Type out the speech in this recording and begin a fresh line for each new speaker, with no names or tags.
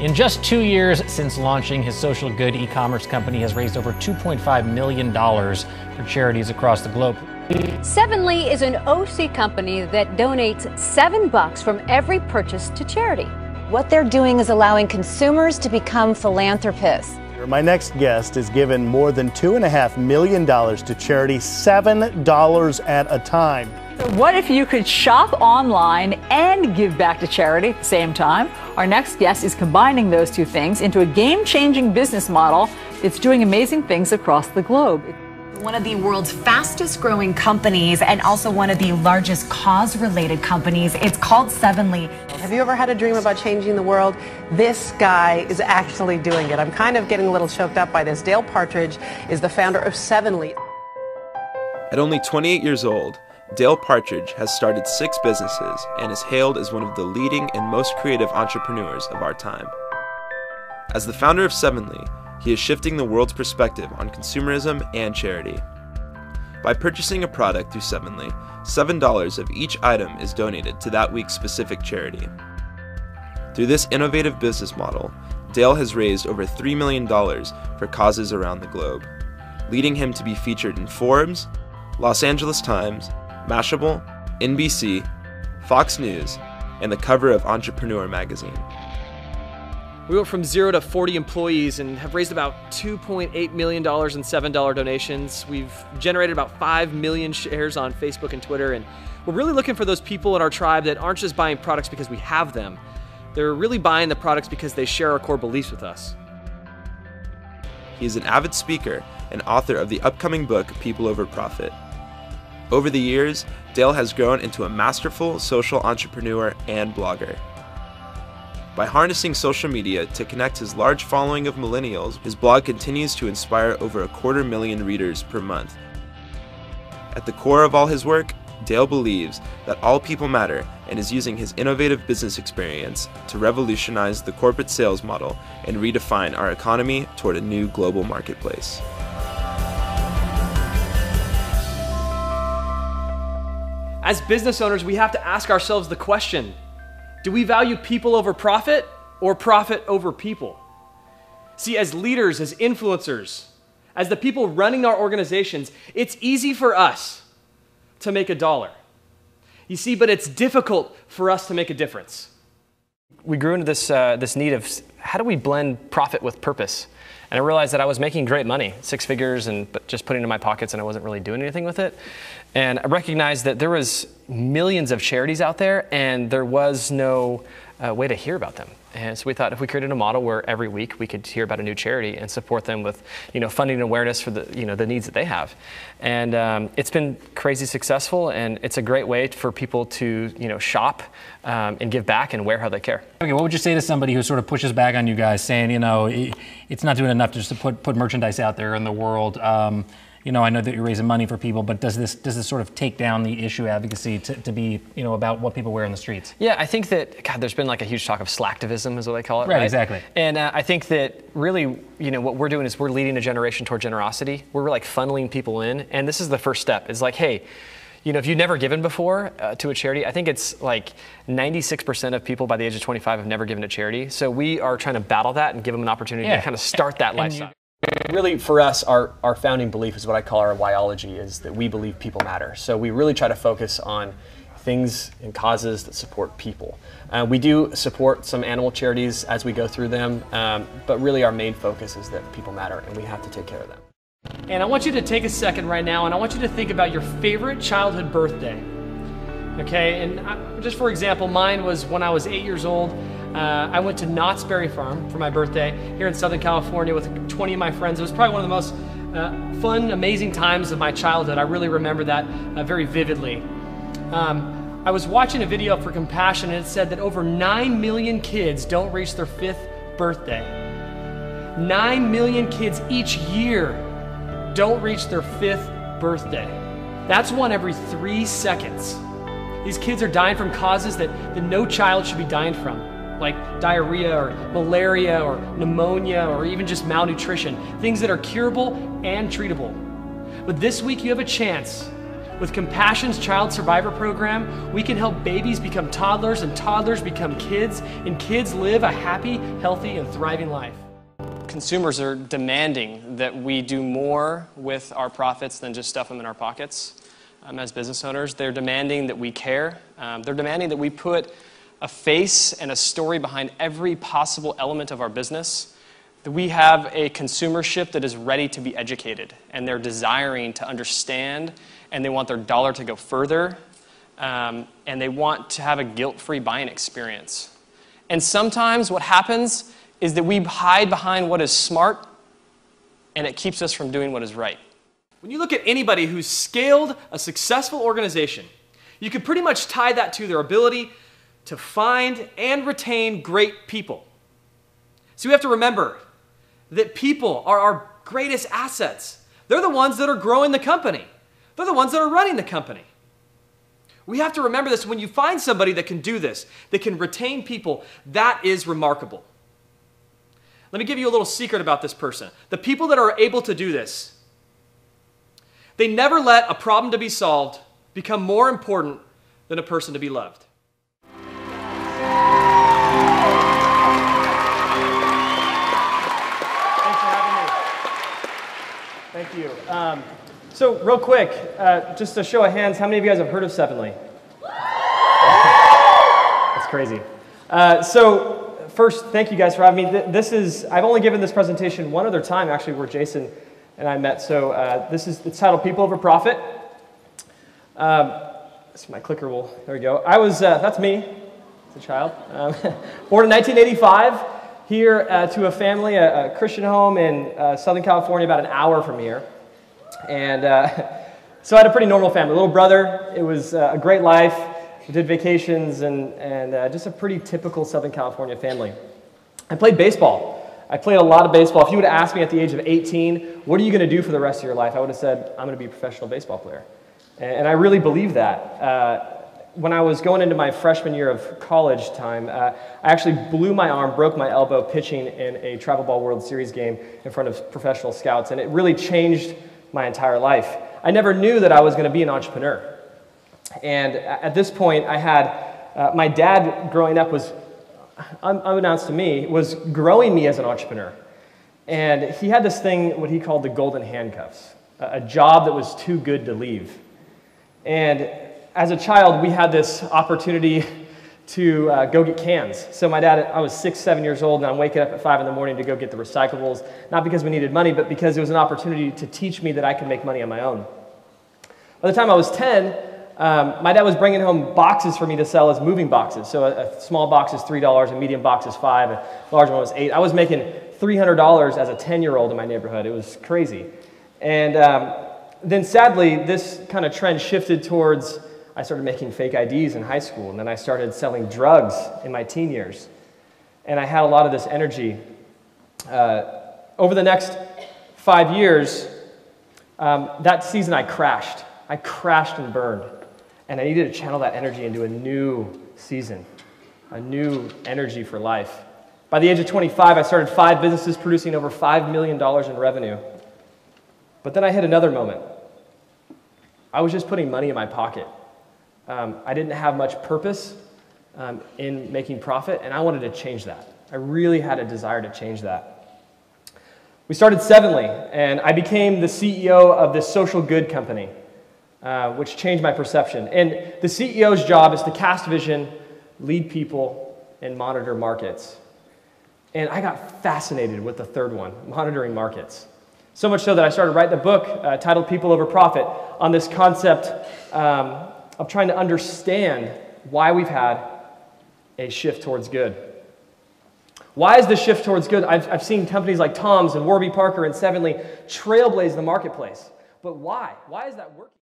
In just 2 years since launching, his social good e-commerce company has raised over $2.5 million for charities across the globe.
Sevenly is an OC company that donates $7 from every purchase to charity.
What they're doing is allowing consumers to become philanthropists.
My next guest has given more than $2.5 million to charity, $7 at a time.
What if you could shop online and give back to charity at the same time? Our next guest is combining those two things into a game-changing business model that's doing amazing things across the globe.
One of the world's fastest growing companies and also one of the largest cause-related companies. It's called Sevenly.
Have you ever had a dream about changing the world? This guy is actually doing it. I'm kind of getting a little choked up by this. Dale Partridge is the founder of Sevenly.
At only 28 years old, Dale Partridge has started 6 businesses and is hailed as one of the leading and most creative entrepreneurs of our time. As the founder of Sevenly, he is shifting the world's perspective on consumerism and charity. By purchasing a product through Sevenly, $7 of each item is donated to that week's specific charity. Through this innovative business model, Dale has raised over $3 million for causes around the globe, leading him to be featured in Forbes, Los Angeles Times, Mashable, NBC, Fox News, and the cover of Entrepreneur magazine.
We went from 0 to 40 employees and have raised about $2.8 million in $7 donations. We've generated about 5 million shares on Facebook and Twitter, and we're really looking for those people in our tribe that aren't just buying products because we have them. They're really buying the products because they share our core beliefs with us.
He is an avid speaker and author of the upcoming book, People Over Profit. Over the years, Dale has grown into a masterful social entrepreneur and blogger. By harnessing social media to connect his large following of millennials, his blog continues to inspire over 250,000 readers per month. At the core of all his work, Dale believes that all people matter and is using his innovative business experience to revolutionize the corporate sales model and redefine our economy toward a new global marketplace.
As business owners, we have to ask ourselves the question, do we value people over profit or profit over people? See, as leaders, as influencers, as the people running our organizations, it's easy for us to make a dollar. You see, but it's difficult for us to make a difference.
We grew into this need of how do we blend profit with purpose? And I realized that I was making great money, 6 figures, but just putting it in my pockets, and I wasn't really doing anything with it. And I recognized that there was millions of charities out there, and there was no way to hear about them. And so we thought if we created a model where every week we could hear about a new charity and support them with, funding and awareness for the needs that they have. And it's been crazy successful, and it's a great way for people to, shop and give back and wear how they care.
Okay, what would you say to somebody who sort of pushes back on you guys, saying, it's not doing enough just to put merchandise out there in the world? I know that you're raising money for people, but does this sort of take down the issue advocacy to be, about what people wear in the streets?
Yeah, I think that, there's been like a huge talk of slacktivism is what they call it, right?
Exactly.
And I think that really, what we're doing is we're leading a generation toward generosity. We're like funneling people in, and this is the first step. It's like, hey, if you've never given before to a charity, I think it's like 96% of people by the age of 25 have never given to charity. So we are trying to battle that and give them an opportunity to kind of start that lifestyle. Really, for us, our founding belief is what I call our whyology, is that we believe people matter. So we really try to focus on things and causes that support people. We do support some animal charities as we go through them, but really our main focus is that people matter and we have to take care of them.
And I want you to take a second right now, and I want you to think about your favorite childhood birthday. Okay, and just for example, mine was when I was 8 years old. I went to Knott's Berry Farm for my birthday here in Southern California with 20 of my friends. It was probably one of the most fun, amazing times of my childhood. I really remember that very vividly. I was watching a video for Compassion, and it said that over 9 million kids don't reach their 5th birthday. 9 million kids each year don't reach their 5th birthday. That's one every 3 seconds. These kids are dying from causes that no child should be dying from, like diarrhea or malaria or pneumonia or even just malnutrition, things that are curable and treatable. But this week you have a chance With Compassion's Child Survivor Program, we can help babies become toddlers and toddlers become kids, and kids live a happy, healthy, and thriving life. Consumers are demanding that we do more with our profits than just stuff them in our pockets. As business owners, they're demanding that we care. They're demanding that we put a face and a story behind every possible element of our business. That we have a consumership that is ready to be educated, and they're desiring to understand, and they want their dollar to go further, and they want to have a guilt-free buying experience. And sometimes what happens is that we hide behind what is smart, and it keeps us from doing what is right. When you look at anybody who's scaled a successful organization, you can pretty much tie that to their ability to find and retain great people. So we have to remember that people are our greatest assets. They're the ones that are growing the company. They're the ones that are running the company. We have to remember this. When you find somebody that can do this, that can retain people, that is remarkable. Let me give you a little secret about this person. The people that are able to do this, they never let a problem to be solved become more important than a person to be loved. Thanks for having me. Thank you. So real quick, just a show of hands, how many of you guys have heard of Sevenly? That's crazy. So first, thank you guys for having me. I've only given this presentation one other time, actually, where Jason and I met. So it's titled People Over Profit. So my clicker will, there we go. That's me, as a child. Born in 1985, here to a family, a Christian home in Southern California, about an hour from here. And so I had a pretty normal family. Little brother, it was a great life. We did vacations and just a pretty typical Southern California family. I played baseball. I played a lot of baseball. If you would have asked me at the age of 18, what are you going to do for the rest of your life? I would have said, I'm going to be a professional baseball player. And I really believe that. When I was going into my freshman year of college time, I actually blew my arm, broke my elbow pitching in a travel ball World Series game in front of professional scouts, and it really changed my entire life. I never knew that I was going to be an entrepreneur. And at this point, I had, my dad growing up was, unbeknownst to me, was growing me as an entrepreneur. And he had this thing, what he called the golden handcuffs, a job that was too good to leave. And as a child, we had this opportunity to go get cans. So my dad, I was 6, 7 years old, and I'm waking up at 5 in the morning to go get the recyclables, not because we needed money, but because it was an opportunity to teach me that I could make money on my own. By the time I was 10, my dad was bringing home boxes for me to sell as moving boxes. So a small box is $3, a medium box is $5, a large one was $8. I was making $300 as a 10-year-old in my neighborhood. It was crazy. And then sadly, this kind of trend shifted towards, I started making fake IDs in high school, and then I started selling drugs in my teen years. And I had a lot of this energy. Over the next 5 years, that season I crashed. I crashed and burned. And I needed to channel that energy into a new season, a new energy for life. By the age of 25, I started 5 businesses producing over $5 million in revenue. But then I hit another moment. I was just putting money in my pocket. I didn't have much purpose in making profit, and I wanted to change that. I really had a desire to change that. We started Sevenly, and I became the CEO of this social good company, which changed my perception. And the CEO's job is to cast vision, lead people, and monitor markets. And I got fascinated with the third one, monitoring markets. So much so that I started writing a book titled People Over Profit on this concept of trying to understand why we've had a shift towards good. Why is this shift towards good? I've seen companies like Tom's and Warby Parker and Sevenly trailblaze the marketplace. But why? Why is that working?